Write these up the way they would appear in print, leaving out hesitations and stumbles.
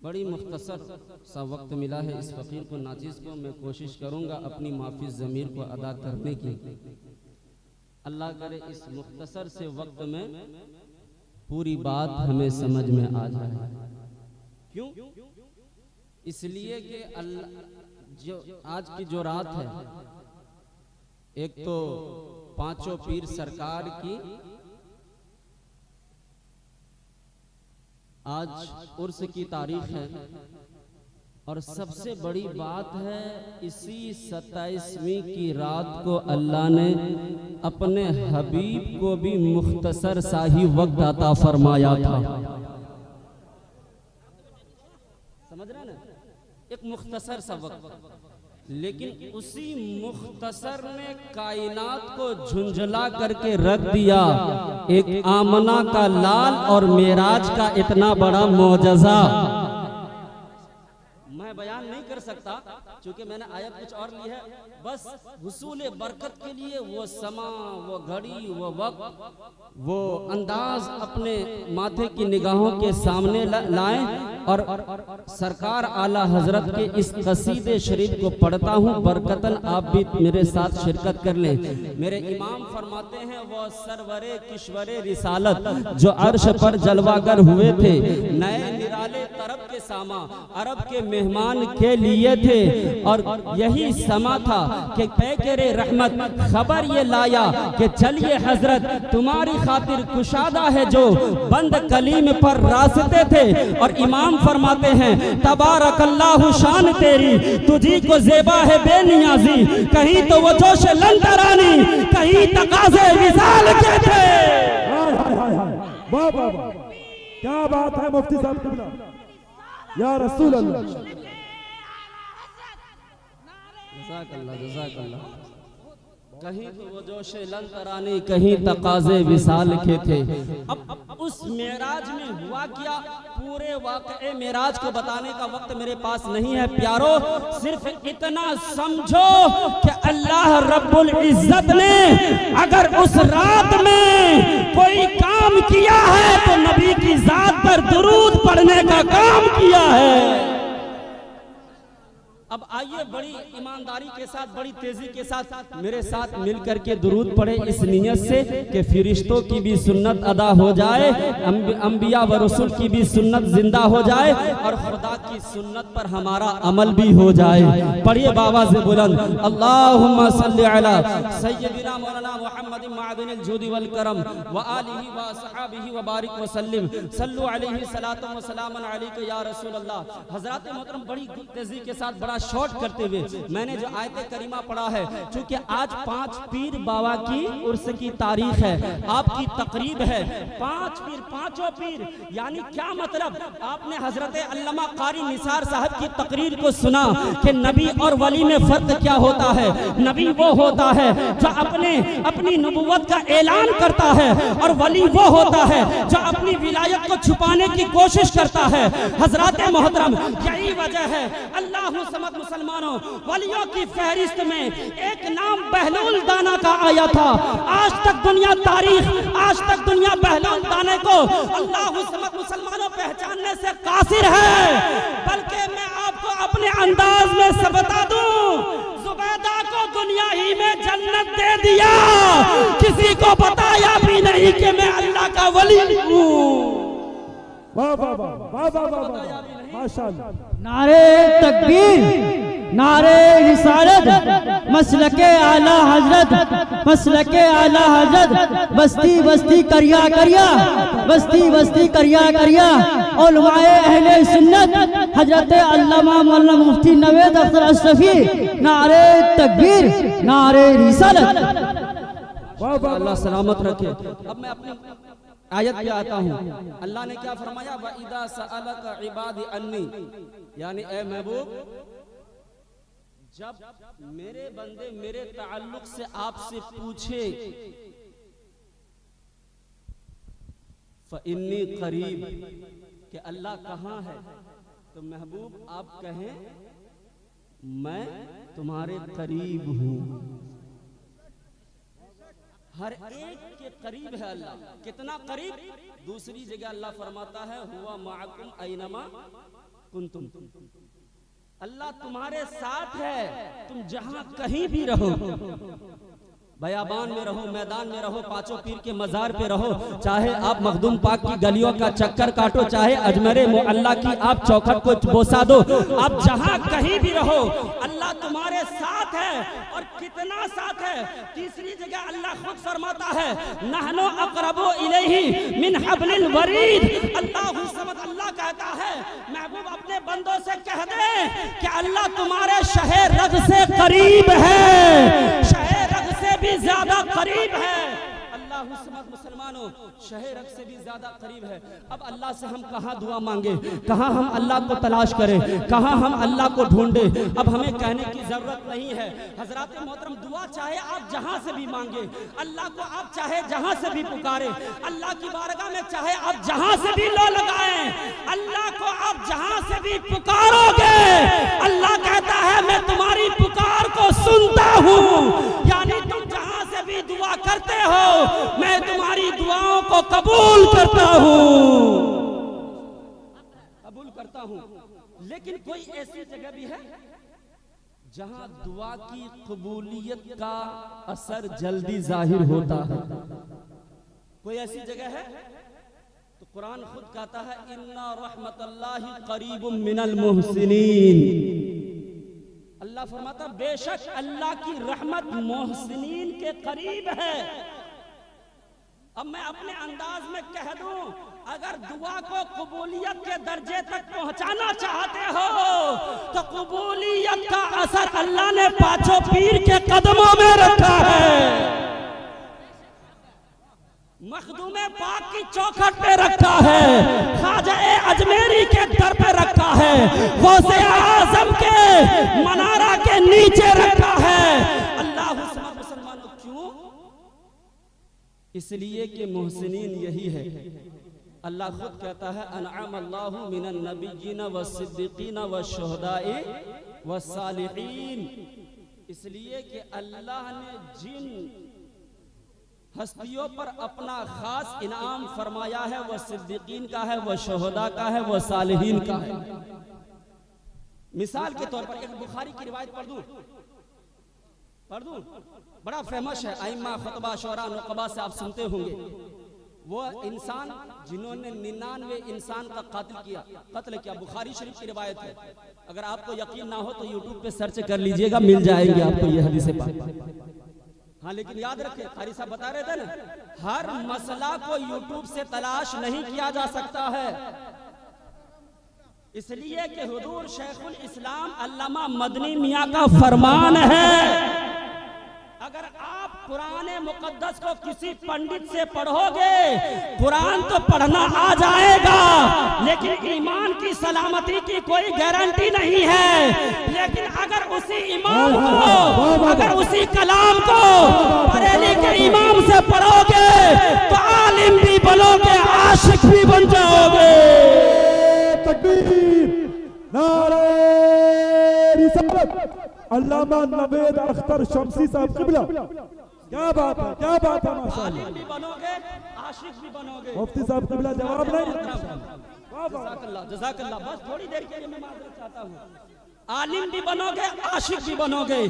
बड़ी मुख्तसर सा वक्त मिला है इस फ़कीर को नाचिज़ को। मैं कोशिश करूँगा अपनी माफ़ी ज़मीर को अदा करने की। अल्लाह करे इस मुख्तसर से वक्त में पूरी बात हमें समझ में आ जाए। क्यों? इसलिए कि अल्लाह जो आज की जो रात है, एक तो पांचों पीर सरकार की आज उर्स की तारीख है, और सबसे बड़ी बात है इसी 27वीं की रात को अल्लाह ने अपने हबीब को भी मुख्तसर सा ही वक्त अता फरमाया था। समझ रहे ना, एक मुख्तसर सा वक्त, लेकिन उसी मुख्तसर ने कायनात को झुंझला करके रख दिया। एक आमना का लाल और मेराज का इतना बड़ा मौजज़ा मैं बयान नहीं कर सकता, क्योंकि मैंने आयत कुछ और ली है। बस हुसूल बरकत के लिए वो समा, वो घड़ी, वो वक्त, वो अंदाज अपने माथे की निगाहों के सामने लाएं, और सरकार आला हजरत के इस कसीदे शरीफ को पढ़ता हूँ। बरकतन आप भी मेरे साथ शिरकत कर लें। मेरे इमाम फरमाते हैं, वो सरवरे किश्वरे रिसालत जो अर्श पर जलवागर हुए थे, नए निराले तरफ के सामा अरब के मेहमान के लिए थे, और यही समा था कि पैकरे रहमत खबर ये लाया कि चलिए हजरत तुम्हारी खातिर कुशादा है जो बंद कलीम पर रास्ते थे। और इमाम फरमाते हैं, तबारकल्लाहु शान तेरी, तुझी को ज़ेबा है बेनियाजी, कहीं तो वो जोश लंतरानी, कहीं तकाज़े विसाल के थे। वाह वाह वाह, क्या बात है मुफ्ती साहब किबला, या रसूल अल्लाह। जज़ाकल्लाह जज़ाकल्लाह। कहीं तो वो जोशे लंतरानी, कहीं तकाज़े विसाल के थे। अब उस मेराज में हुआ क्या, पूरे वाक़े मेराज को बताने का वक्त मेरे पास नहीं है प्यारो। सिर्फ इतना समझो कि अल्लाह रब्बुल इज्जत ने अगर उस रात में कोई काम किया है तो नबी की जात पर दुरूद पढ़ने का काम किया है। अब आइए बड़ी ईमानदारी के साथ, बड़ी तेजी के साथ मेरे साथ मिल करके दुरूद पढ़े, इस नियत से कि फिरिश्तों की भी सुन्नत अदा हो जाए, अंबिया व रसूल की भी सुन्नत जिंदा हो जाए, और खुदा की सुन्नत पर हमारा अमल भी हो जाए। पढ़िए बाबा से बुलंद, अल्लाहुम्मा सल्ली अला सय्यदिना मौलाना मुहम्मद मादिनिल जुदी वल करम व आलिहि व असहाबिहि व बारिक व सल्लिम, सल्लु अलैहि सलातु व सलामन अलैका या रसूल अल्लाह। हजरात मोहतरम, बड़ी तेजी के साथ, बड़ा शॉर्ट करते हुए मैंने जो आयत करीमा पढ़ा है, क्योंकि आज 5 पीर बाबा की उर्स की तारीख है, आपकी तकरीब है। 5 पीर, पांचों पीर, यानी क्या मतलब, आपने हजरत अल्लामा कारी निसार साहब की तकरीर को सुना कि नबी और वली में फर्क क्या होता है। नबी वो होता है जो अपनी नबुव्वत का ऐलान करता है, और वली वो होता है जो अपनी विलायत को छुपाने की कोशिश करता है। हजरात मोहतरम, यही वजह है अल्लाह समद मुसलमानों, वलियों की फहरिस्त में एक नाम बहलूल दाना का आया था। आज तक दुनिया बहलूल दाने को अल्लाह समद मुसलमानों पहचानने से कासिर है। बल्कि मैं आपको अपने अंदाज में से बता दूं, जुबैदा को दुनिया ही में जन्नत दे दिया, किसी को बताया भी नहीं कि मैं अल्लाह का वली हूँ। वाह वाह वाह वाह वाह वाह, माशाअल्लाह। नारे तकबीर, नारे रिसालत, मसलके आला हजरत, मसलके आला हजरत, बस्ती बस्ती करिया करिया, बस्ती बस्ती करिया करिया, उलमाए अहले सुन्नत हजरत अल्लामा मौलाना मुफ्ती नवेद अख्तर अशरफी। नारे तकबीर, नारे रिसालत। वाह वाह, अल्लाह सलामत रखे। अब मैं अपनी आयत पे आता हूँ। अल्लाह ने क्या फरमाया, व इदा सअलका इबादी अन्नी, यानी ए महबूब, जब मेरे बंदे मेरे ताल्लुक से आपसे पूछे, फ़इन्नी करीब, कि अल्लाह कहाँ है, तो महबूब आप कहें मैं तुम्हारे करीब हूँ। हर एक के करीब है अल्लाह। कितना करीब? दूसरी जगह अल्लाह फरमाता है, हुआ माअकुम ऐनमा कुंतुम, अल्लाह तुम्हारे साथ है, तुम जहां कहीं भी रहो, बयाबान में रहो, मैदान में रहो, पांचों पीर के मजार पे रहो, चाहे आप मखदूम पाक की गलियों का चक्कर काटो, चाहे अजमेरे मोहल्ला की आप चौखट को बोसा दो, आप जहां कहीं भी रहो अल्लाह तुम्हारे साथ है। और कितना साथ है, तीसरी जगह अल्लाह खुद फरमाता है नहनो अक़रबु इलैहि मिन हब्लिल वरीद। अल्लाह कहता है महबूब अपने बंदों से कह दे कि अल्लाह तुम्हारे शहे रग से करीब है, शहे रग से भी ज्यादा करीब है। अल्लाह मुसलमानों शहे रग से भी ज्यादा करीब है। अब अल्लाह से हम कहाँ दुआ मांगे, कहाँ हम अल्लाह को तलाश करें, कहाँ हम अल्लाह को ढूंढे। अब हमें कहने की जरूरत नहीं है। हजरात मोहतरम, दुआ चाहे आप जहाँ से भी मांगे, अल्लाह को आप चाहे जहाँ से भी पुकारे, अल्लाह की बारगाह में चाहे आप जहाँ से भी लो लगाएं, अल्लाह को आप जहाँ से भी पुकारोगे अल्लाह कहता है मैं तुम्हारी पुकार को सुनता हूँ। यानी तुम जहाँ से भी दुआ करते हो मैं तुम्हारी दुआओं को कबूल करता हूँ। लेकिन कोई ऐसी जगह भी है जहां दुआ की कबूलियत का असर जल्दी जाहिर होता है? कोई ऐसी जगह है? तो कुरान खुद कहता है इन्ना रहमतल्लाहि करीबुम मिनल मुहसिनीन। अल्लाह फरमाता बेशक अल्लाह की रहमत मोहसिनीन के करीब है। अब मैं अपने अंदाज में कह दूं, अगर दुआ को कबूलियत के दर्जे तक पहुंचाना चाहते हो तो कबूलियत का असर अल्लाह ने पांचों पीर के कदमों में रखा है, मखदूमे पाक की चौखट पे रखा है, ख्वाजा अजमेरी के दर पे रखा है, गौसे आजम के मनारा के नीचे रखा है। अल्लाह मुसलमानों क्यों? इसलिए कि मोहसिनीन यही है। अल्लाह खुद कहता है अनअम अल्लाहु मिनन नबिय्यीन वस्सिद्दीकीन वश्शुहदाई वस्सालिहीन। इसलिए कि अल्लाह ने जिन हस्तियों पर अपना खास इनाम फरमाया है वह सिद्दीकीन का है, वह शुहदा का है, वह सालिहीन का है। मिसाल के तौर पर एक बुखारी की रिवायत पढ़ दूं, बड़ा फेमस है, आइम्मा खुतबा शोरा नुकबा से आप सुनते होंगे। वो इंसान जिन्होंने 99 इंसान का कत्ल किया, बुखारी शरीफ की रिवायत है। अगर आपको यकीन ना हो तो यूट्यूब पे सर्च कर लीजिएगा, मिल जाएंगे आपको ये हदीस पाक। हाँ, लेकिन याद रखें, कारी साहब बता रहे थे ना, हर मसला को यूट्यूब से तलाश नहीं किया जा सकता है। इसलिए कि हुजूर शेखुल इस्लाम अल्लामा मदनी मियाँ का फरमान है, अगर आप कुरान मुकद्दस को किसी पंडित से पढ़ोगे, कुरान तो पढ़ना आ जाएगा लेकिन ईमान की सलामती की कोई गारंटी नहीं है। लेकिन अगर उसी इमाम को, अगर उसी कलाम को बरेली के इमाम से पढ़ोगे तो आलिम भी बनोगे, आशिक भी बन जाओगे। तकबीर, नारे रिसालत, अल्लामा नवेद अख्तर शमसी साहब किबला, क्या बात है, क्या बात है, माशाअल्लाह। आलिम भी बनोगे, आशिक भी बनोगे। मुफ्ती साहब किबला जवाब नहीं। जज़ाकल्लाह। बस थोड़ी देर के लिए मैं माजरत चाहता हूँ। आलिम भी बनोगे, आशिक भी बनोगे।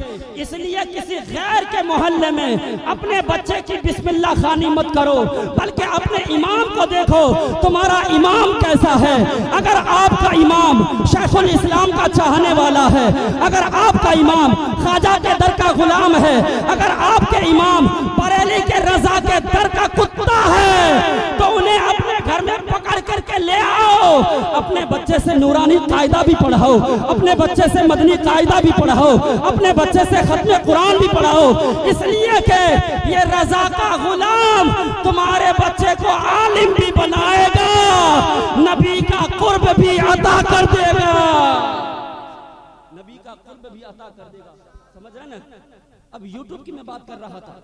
इसलिए किसी गैर के मोहल्ले में अपने बच्चे की बिस्मिल्लाह खानी मत करो, बल्कि अपने इमाम को देखो, तुम्हारा इमाम कैसा है। अगर आपका इमाम शेखुल इस्लाम का चाहने वाला है, अगर आपका इमाम ख्वाजा के दर का गुलाम है, अगर आपके इमाम बरेली के रजा के दर का कुत्ता है तो उन्हें अपने घर में पकड़ करके ले आओ, अपने बच्चे से नूरानी कायदा भी पढ़ाओ, अपने बच्चे से मदनी कायदा भी पढ़ाओ, अपने बच्चे से खत्म कुरान भी पढ़ाओ। इसलिए कि ये रजा का गुलाम तुम्हारे बच्चे को आलिम भी बनाएगा, नबी का कुर्ब भी अता कर देगा, नबी का कुर्ब भी अता कर देगा। समझ रहे ना? अब यूट्यूब की मैं बात कर रहा था,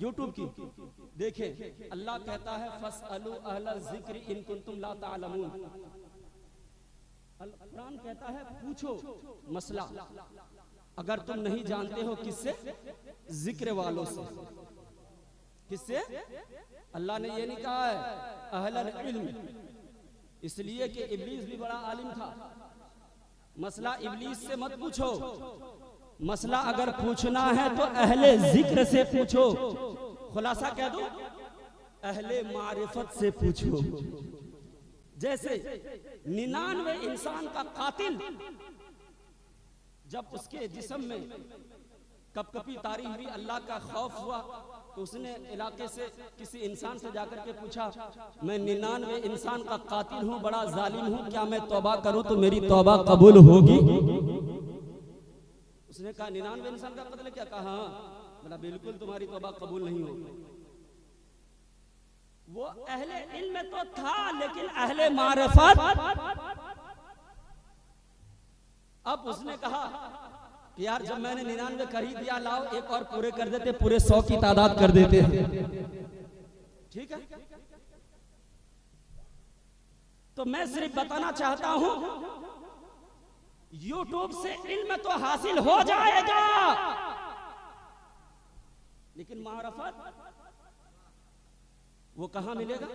यूट्यूब की देखें, अल्लाह कहता है फसअलू अहला ज़िक्र इन कुंतुम ला तालमून। कुरान कहता है पूछो मसला अगर तुम नहीं जानते हो। किससे? जिक्र वालों से। किससे? अल्लाह ने ये नहीं कहा है अहलल इल्म, इसलिए कि इब्लीस भी बड़ा आलिम था, मसला इब्लीस से मत पूछो, मसला अगर पूछना है तो अहले जिक्र से पूछो। खुलासा कह दो, अहले मारिफत से पूछो। जैसे 99 इंसान का कातिल जब उसके जिस्म में कपकपी तारी हुई, अल्लाह का खौफ हुआ, तो उसने इलाके से किसी इंसान से जाकर के पूछा, मैं 99 इंसान का कातिल हूँ, बड़ा जालिम हूँ, क्या मैं तौबा करूँ तो मेरी तौबा कबूल होगी? उसने कहा 99 इंसान का कत्ल क्या? कहा हाँ। बोला बिल्कुल तुम्हारी तौबा कबूल नहीं होगी। वो अहले इल्म तो था, लेकिन अहले मारिफत। अब उसने कहा कि यार जब मैंने 99 कर ही दिया, लाओ एक और पूरे कर देते, पूरे 100 की तादाद कर देते हैं। ठीक है, तो मैं सिर्फ बताना चाहता हूं, यूट्यूब से इल्म तो हासिल हो जाएगा, लेकिन मारिफत वो कहां मिलेगा?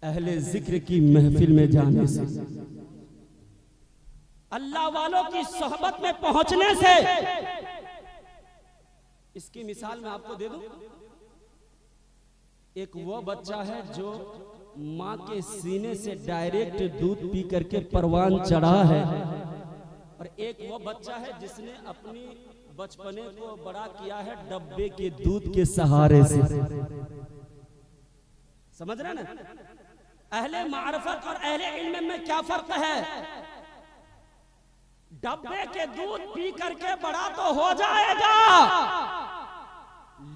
अहले जिक्र की महफिल में जाने से, अल्लाह वालों की सोहबत में पहुंचने से। इसकी मिसाल मैं आपको दे दूं। एक वो बच्चा है जो माँ के सीने से डायरेक्ट दूध पी करके परवान चढ़ा है, और एक वो बच्चा है जिसने अपनी बचपने को बड़ा किया है डब्बे के दूध के सहारे से। समझ रहे ना? अहले मारिफत और अहले इल्म में क्या फर्क है? डब्बे के दूध पी करके बड़ा तो हो जाएगा,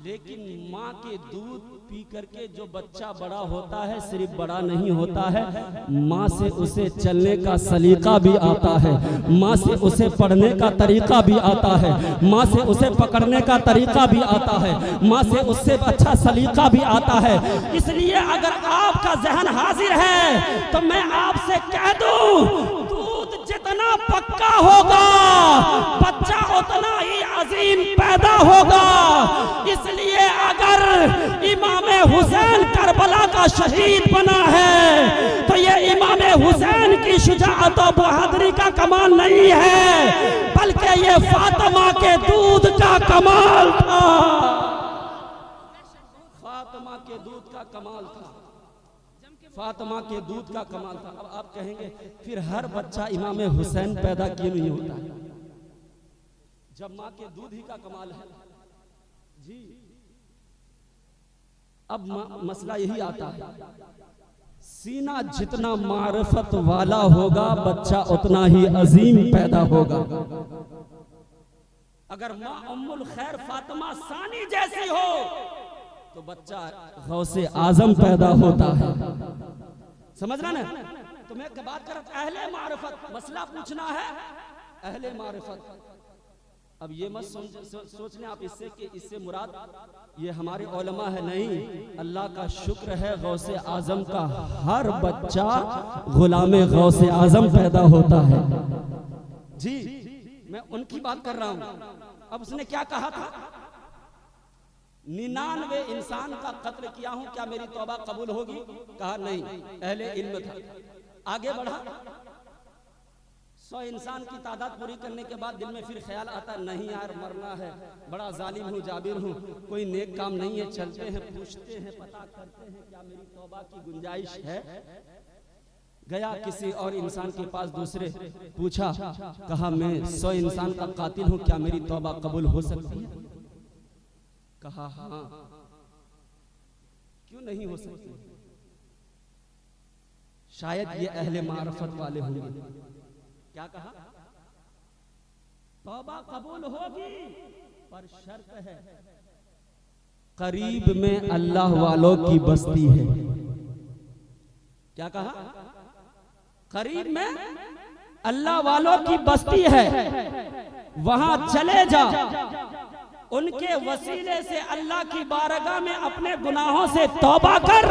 लेकिन माँ के दूध पी करके जो बच्चा बड़ा होता है, सिर्फ बड़ा नहीं होता है, माँ से उसे चलने का सलीका भी आता है, माँ से उसे पढ़ने का तरीका भी आता है, माँ से उसे पकड़ने का तरीका भी आता है, माँ से उससे अच्छा सलीका भी आता है। इसलिए अगर आपका जहन हाजिर है तो मैं आपसे कह दूं, दूध जितना पक्का होगा बच्चा उतना ही अजीम पैदा होगा। इसलिए अगर इमाम हुसैन करबला का शहीद बना है तो ये इमाम हुसैन की शुजाअत और बहादुरी का कमाल नहीं है, बल्कि ये फातिमा के दूध का कमाल था। फातिमा के दूध का कमाल था, फातिमा के दूध का कमाल था। अब आप कहेंगे फिर हर बच्चा इमाम हुसैन पैदा क्यों नहीं होता है, जब माँ के दूध ही का कमाल है? जी, अब मसला यही आता है, सीना जितना मारिफत वाला होगा बच्चा उतना ही अजीम पैदा होगा। अगर माँ उम्मुल खैर फातिमा सानी जैसी हो तो बच्चा गौसे आजम पैदा होता है। समझ रहा ना? तो मैं बात कर रहा अहले मारिफत, मसला पूछना है अहले मारिफत। अब ये मत सोच लें आप इससे कि इससे मुराद ये हमारे उलमा है, नहीं। अल्लाह का शुक्र है गौसे आजम का हर बच्चा गुलामे गौसे आजम पैदा होता है। जी, मैं उनकी बात कर रहा हूं। अब उसने क्या कहा था? 99 इंसान का कत्ल किया हूं, क्या मेरी तौबा कबूल होगी? कहा नहीं, अहले इल्म था। आगे बढ़ा, 100 इंसान की तादाद पूरी करने के बाद दिल में फिर ख्याल आता, नहीं यार मरना है, बड़ा जालिम हूँ, जाबिर हूँ, कोई नेक काम नहीं है, चलते हैं, पूछते हैं, पता करते हैं क्या मेरी तौबा की गुंजाइश है। गया किसी और इंसान के पास, दूसरे पूछा, कहा मैं 100 इंसान का कातिल हूँ, क्या मेरी तौबा कबूल हो सकती है? कहा हाँ। क्यों नहीं हो सकती? शायद ये अहले मारिफत वाले होंगे। क्या कहा? तौबा कबूल होगी पर शर्त है करीब में अल्लाह वालों की बस्ती है। क्या कहा? करीब में अल्लाह वालों की बस्ती है, वहां चले जा, उनके वसीले से अल्लाह की बारगाह में अपने गुनाहों से तौबा कर।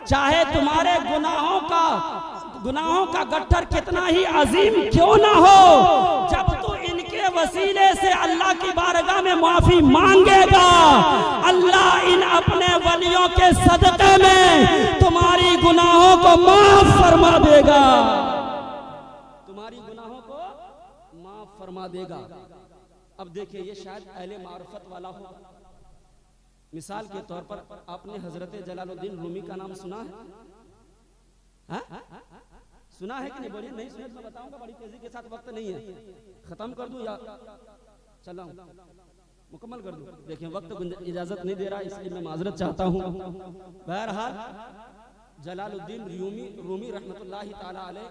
चाहे तुम्हारे गुनाहों का गट्ठर कितना ही अजीम क्यों ना हो, जब तू इनके वसीले से अल्लाह की बारगाह में माफी मांगेगा, अल्लाह इन अपने वलियों के सदक़े में तुम्हारी गुनाहों को माफ फरमा देगा। तुम्हारी गुनाहों को माफ फरमा देगा। अब देखिए ये शायद अहले मार्फत वाला हो। मिसाल के तौर पर आपने हजरत जलालुद्दीन रूमी का नाम सुना है? सुना है कि नहीं? बोलिए नहीं सुने तो मैं बताऊंगा, बड़ी तेजी के साथ, वक्त नहीं है, खत्म कर दूं या चला मुकम्मल कर दूं? देखिए वक्त इजाजत नहीं दे रहा, इसलिए मैं माजरत चाहता हूं। बहरहाल जलालुद्दीन रूमी रहमतुल्लाहि ताला अलैह,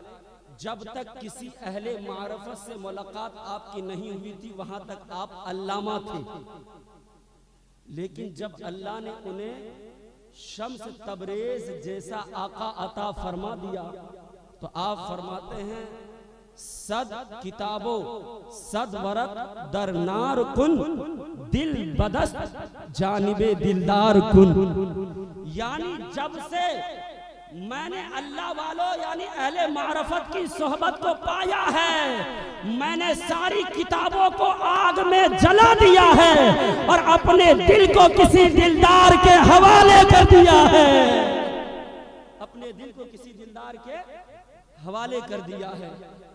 जब तक किसी अहले मारफत से मुलाकात आपकी नहीं हुई थी वहां तक आप अल्लामा थे। लेकिन जब अल्लाह ने उन्हें शम्स तबरेज जैसा आका अता फरमा दिया तो आप फरमाते हैं सद किताबो सद वरक दरनार कुन दिल बदस्त जानिबे दिलदार कुन। यानी जब से मैंने अल्लाह वालों यानी अहले मारफत की सोहबत को पाया है, मैंने सारी किताबों को आग में जला दिया है और अपने दिल को किसी दिलदार के हवाले कर दिया है। अपने दिल को किसी दिलदार के हवाले कर दिया है।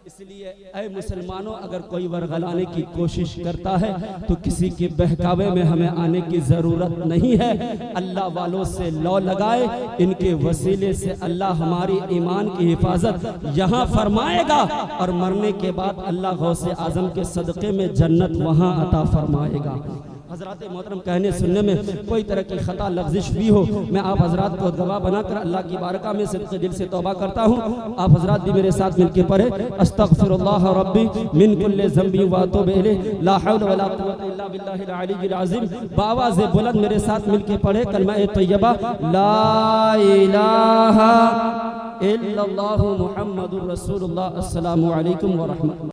इसलिए ऐ मुसलमानों, अगर कोई वरगलाने की कोशिश करता है तो किसी के बहकावे में हमें आने की जरूरत नहीं है। अल्लाह वालों से लौ लगाए, इनके वसीले से अल्लाह हमारी ईमान की हिफाजत यहाँ फरमाएगा और मरने के बाद अल्लाह गौसे आजम के सदक़े में जन्नत वहाँ अता फरमाएगा। हजरात मोहतरम, कहने सुनने में कोई तरह की खता लफ्जिश भी हो, मैं आप हजरात को गवाह बनाकर अल्लाह की बारका में सिद्क़े दिल से तौबा करता हूँ। आप हजरात भी मेरे साथ मिलके पढ़े अस्तग़फिरुल्लाह रब्बी मिन कुल्लि ज़ंबी व अतूबु इलैह ला हौला वला कुव्वता इल्ला बिल्लाहिल अलिय्यिल अज़ीम। बावाज़ बुलंद मेरे साथ मिलके पढ़े कलमा तय्यबा ला इलाहा इल्लल्लाहु मुहम्मदुर रसूलुल्लाह। अस्सलामु अलैकुम व रहमतुल्लाह।